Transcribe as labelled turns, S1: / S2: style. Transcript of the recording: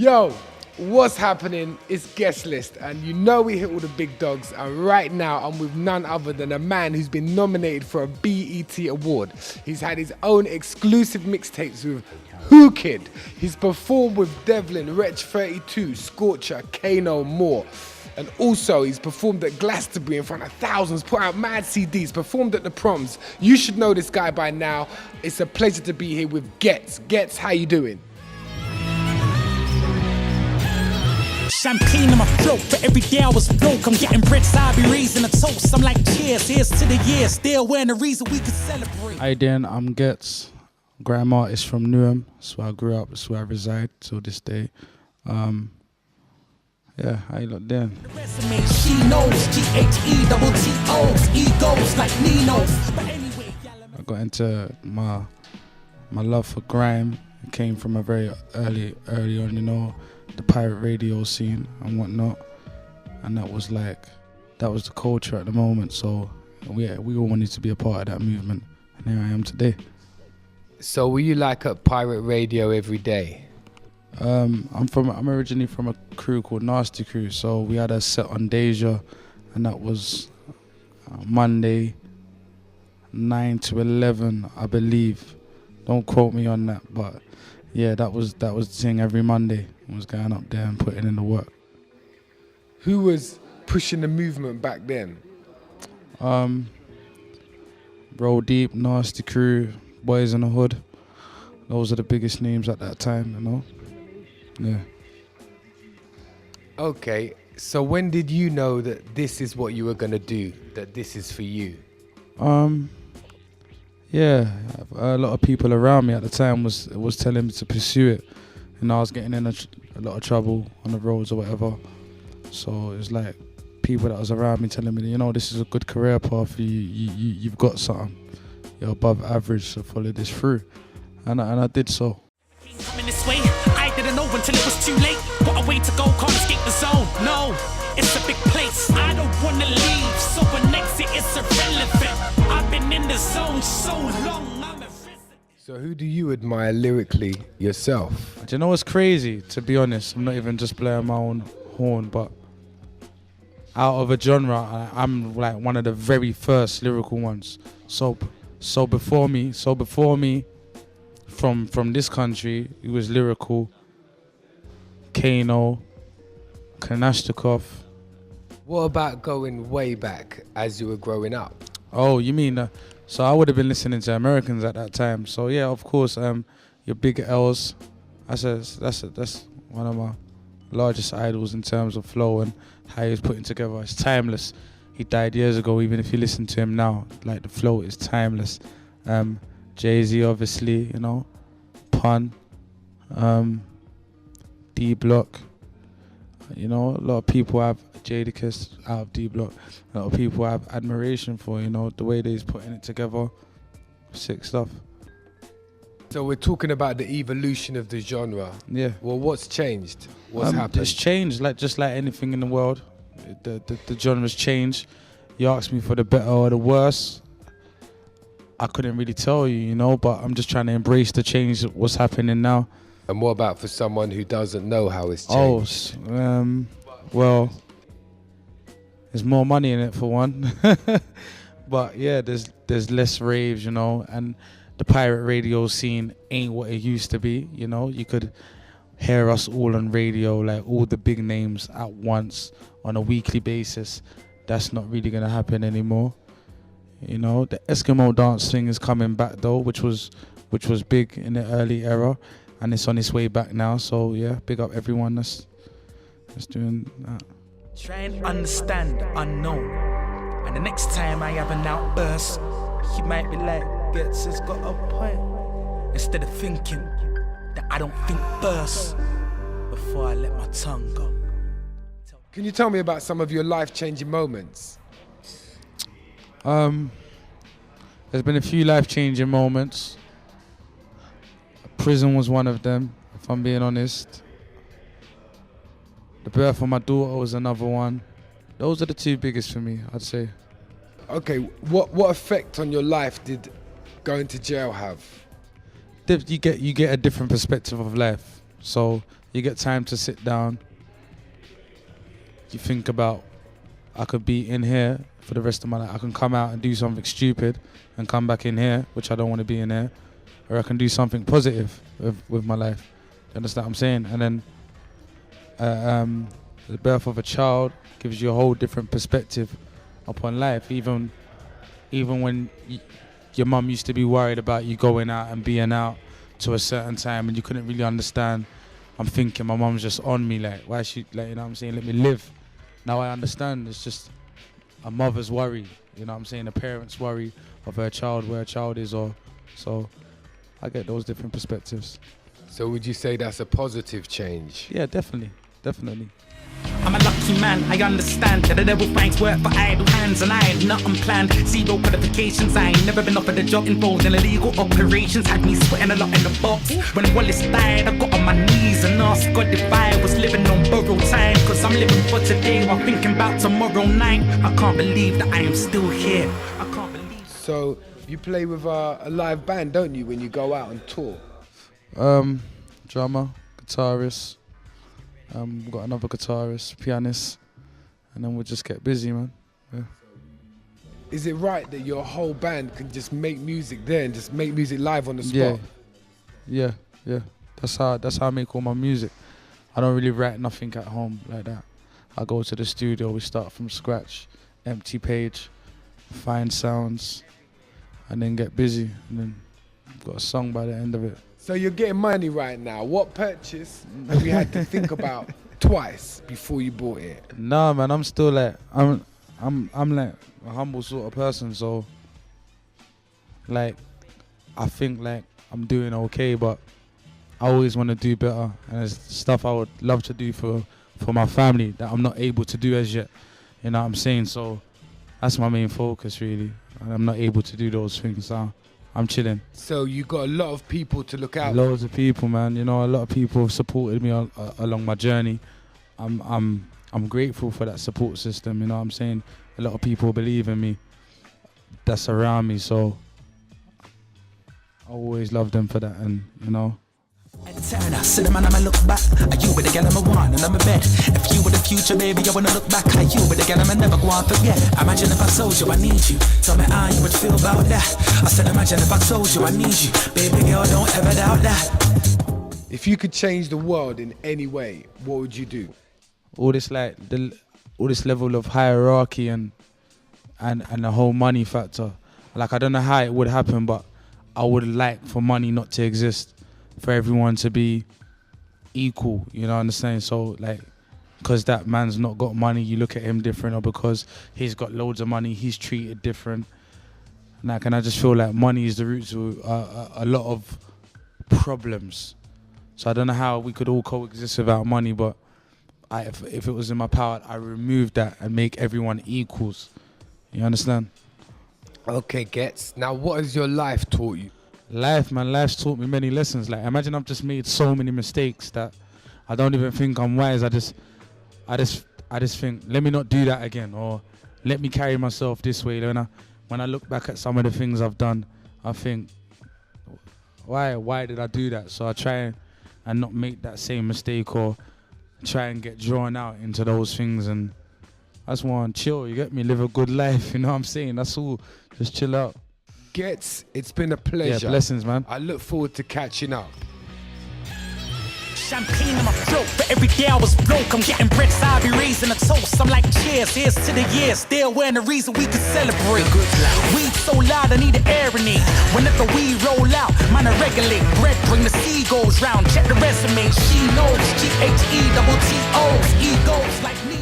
S1: Yo, what's happening? It's Guestlist, and you know we hit all the big dogs, and right now I'm with none other than a man who's been nominated for a BET award. He's had his own exclusive mixtapes with Who Kid. He's performed with Devlin, Wretch 32, Scorcher, Kano, more. And also, he's performed at Glastonbury in front of thousands, put out mad CDs, performed at the proms. You should know this guy by now. It's a pleasure to be here with Ghetts. Ghetts, how you doing?
S2: Champagne in my throat, for every day I was broke. I'm getting rich, so I be raising a toast. I'm like, cheers, here's to the year. Still wearing the reason we can celebrate.
S3: Hi Dan, I'm Ghetts, grime artist from Newham. That's where I grew up, that's where I reside till this day. Yeah, how you look Dan?
S2: She knows, Ghettos, egos like Ninos. But anyway,
S3: I got into my love for grime. It came from a very early on, you know, the pirate radio scene and whatnot, and that was the culture at the moment. So we all wanted to be a part of that movement, and here I am today.
S1: So were you like at pirate radio every day?
S3: I'm originally from a crew called Nasty Crew, so we had a set on Deja, and that was Monday 9 to 11, I believe. Don't quote me on that, but yeah, that was the thing every Monday. I was going up there and putting in the work.
S1: Who was pushing the movement back then?
S3: Roll Deep, Nasty Crew, Boys in the Hood. Those are the biggest names at that time, you know? Yeah.
S1: Okay, so when did you know that this is what you were gonna do, that this is for you?
S3: Yeah, a lot of people around me at the time was telling me to pursue it. You know, I was getting in a lot of trouble on the roads or whatever. So it was like people that was around me telling me, you know, this is a good career path for you. You've got something. You're above average, so follow this through. And I did so.
S2: coming this way, I didn't know until it was too late. What a way to go, can't escape the zone. No, it's a big place. I don't wanna leave, so an exit is irrelevant. I've been in the zone so long.
S1: So who do you admire lyrically yourself?
S3: Do you know what's crazy? To be honest, I'm not even just blowing my own horn, but out of a genre, I'm like one of the very first lyrical ones. So before me, from this country, it was lyrical. Kano, Kanashnikov.
S1: What about going way back as you were growing up?
S3: Oh, you mean so I would have been listening to Americans at that time. So yeah, of course, your Big L's. That's one of my largest idols in terms of flow and how he was putting together. It's timeless. He died years ago. Even if you listen to him now, like the flow is timeless. Jay-Z, obviously, you know, Pun, D Block. You know, a lot of people have Jadakiss out of D Block. A lot of people have admiration for, you know, the way that he's putting it together. Sick stuff.
S1: So we're talking about the evolution of the genre.
S3: Yeah.
S1: Well, what's changed? What's happened?
S3: It's changed, just like anything in the world. The genre's changed. You asked me for the better or the worse. I couldn't really tell you, you know, but I'm just trying to embrace the change, what's happening now.
S1: And what about for someone who doesn't know how it's changed?
S3: Well, there's more money in it for one. But yeah, there's less raves, you know, and the pirate radio scene ain't what it used to be, you know. You could hear us all on radio, like all the big names at once on a weekly basis. That's not really gonna happen anymore. You know, the Eskimo dance thing is coming back though, which was big in the early era, and it's on its way back now. So yeah, big up everyone that's doing that.
S2: Try and understand the unknown, and the next time I have an outburst, you might be like, Ghetts has got a point. Instead of thinking that I don't think first before I let my tongue go.
S1: Can you tell me about some of your life-changing moments?
S3: There's been a few life-changing moments. Prison was one of them, if I'm being honest. The birth of my daughter was another one. Those are the two biggest for me, I'd say.
S1: Okay, what effect on your life did going to jail have?
S3: You get a different perspective of life. So you get time to sit down. You think about, I could be in here for the rest of my life. I can come out and do something stupid and come back in here, which I don't want to be in here. Or I can do something positive with my life. You understand what I'm saying? And then the birth of a child gives you a whole different perspective upon life. Even when your mum used to be worried about you going out and being out to a certain time and you couldn't really understand, I'm thinking my mum's just on me, like, why is she, like, you know what I'm saying, let me live. Now I understand it's just a mother's worry, you know what I'm saying, a parent's worry of her child, where her child is, or so I get those different perspectives.
S1: So would you say that's a positive change?
S3: Yeah, definitely.
S2: I'm a lucky man, I understand that the devil finds work for idle hands, and I had nothing planned. Zero qualifications, I ain't never been offered a job involved in illegal operations. Had me sweating a lot in the box. When Wallace died, I got on my knees and asked God if I was living on borrowed time. Cause I'm living for today while thinking about tomorrow night. I can't believe that I am still here. I can't believe.
S1: So you play with a live band, don't you, when you go out and tour?
S3: Drummer, guitarist. We've got another guitarist, pianist, and then we'll just get busy, man. Yeah.
S1: Is it right that your whole band can just make music there and just make music live on the spot?
S3: Yeah. That's how I make all my music. I don't really write nothing at home like that. I go to the studio, we start from scratch, empty page, find sounds, and then get busy, and then I've got a song by the end of it.
S1: So you're getting money right now. What purchase have you had to think about twice before you bought it?
S3: Nah, man, I'm still like, I'm like a humble sort of person, so like I think like I'm doing okay, but I always want to do better, and there's stuff I would love to do for my family that I'm not able to do as yet. You know what I'm saying? So that's my main focus, really. And I'm not able to do those things, so I'm chilling.
S1: So you got a lot of people to look out.
S3: Loads of people, man. You know, a lot of people have supported me along my journey. I'm grateful for that support system. You know what I'm saying? A lot of people believe in me. That's around me, so I always love them for that. And you know.
S2: Turn up, sit man, I'ma look back. Are you with the girl I'm a one and I'm a bed? If you were the future, baby, I wanna look back. Are you with the girl I'm never go and forget? Imagine if I told you I need you. Tell me how you would feel about that. I said imagine if I told you I need you. Baby girl, don't ever doubt that.
S1: If you could change the world in any way, what would you do?
S3: All this level of hierarchy and the whole money factor. Like, I don't know how it would happen, but I would like for money not to exist. For everyone to be equal, you know what I'm saying? So like, because that man's not got money, you look at him different, or because he's got loads of money, he's treated different. Like, and I just feel like money is the root to a lot of problems. So I don't know how we could all coexist without money, but if it was in my power, I remove that and make everyone equals. You understand?
S1: Okay, Ghetts. Now, what has your life taught you?
S3: Life, man, life's taught me many lessons. Like, imagine I've just made so many mistakes that I don't even think I'm wise. I just think, let me not do that again, or let me carry myself this way. When I look back at some of the things I've done, I think, why did I do that? So I try and not make that same mistake, or try and get drawn out into those things. And I just want to chill, you get me? Live a good life, you know what I'm saying? That's all. Just chill out.
S1: Ghetts, it's been a pleasure.
S3: Yeah, blessings, man.
S1: I look forward to catching up.
S2: Champagne in my throat, but every day I was broke. I'm getting bread, so I'll be raising a toast. I'm like, cheers, here's to the years. Still wearing the reason we can celebrate. Weed so loud, I need to aeronate. Whenever we roll out, man, I regulate. Bread, bring the seagulls round. Check the resume, she knows. Ghettos, egos like me.